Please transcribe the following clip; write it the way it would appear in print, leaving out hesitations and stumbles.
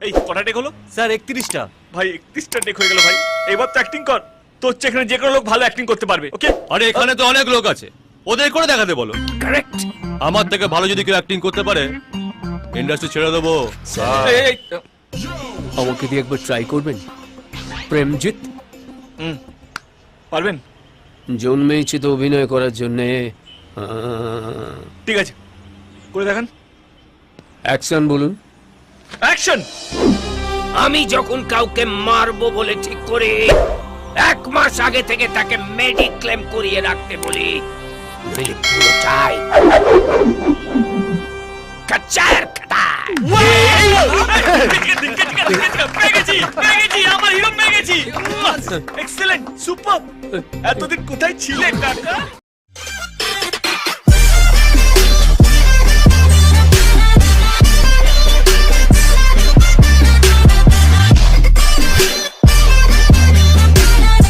এই কটা টেক হলো? স্যার 31টা। ভাই 31টা টেক হয়ে গেল ভাই। এবার তো অ্যাক্টিং কর। তোর চেয়ে এখানে যে কোনো লোক ভালো অ্যাক্টিং করতে পারবে। ওকে? আরে এখানে তো অনেক লোক আছে, ওদের করে দেখাতে বলো। কারেক্ট। আমার থেকে ভালো যদি কেউ অ্যাক্টিং করতে পারে ইন্ডাস্ট্রি ছেড়ে দেবো। আমাকে দিয়ে একবার ট্রাই করবেন? প্রেমজিৎ পারবেন? জন্মেইছি তো অভিনয় করার জন্যে। ঠিক আছে, করে দেখান। অ্যাকশন বলুন। অ্যাকশন। আমি যখন কাউকে মারবো বলে ঠিক করি, 1 মাস আগে থেকে তাকে মেডিক্লেম করিয়ে রাখতে বলি। নইলে পুরোটাই কাচার কাটায়। পেয়ে গেছি, আমার হিরো পেয়ে গেছি। Excellent, super. এতদিন কোথায় ছিলে কাকা?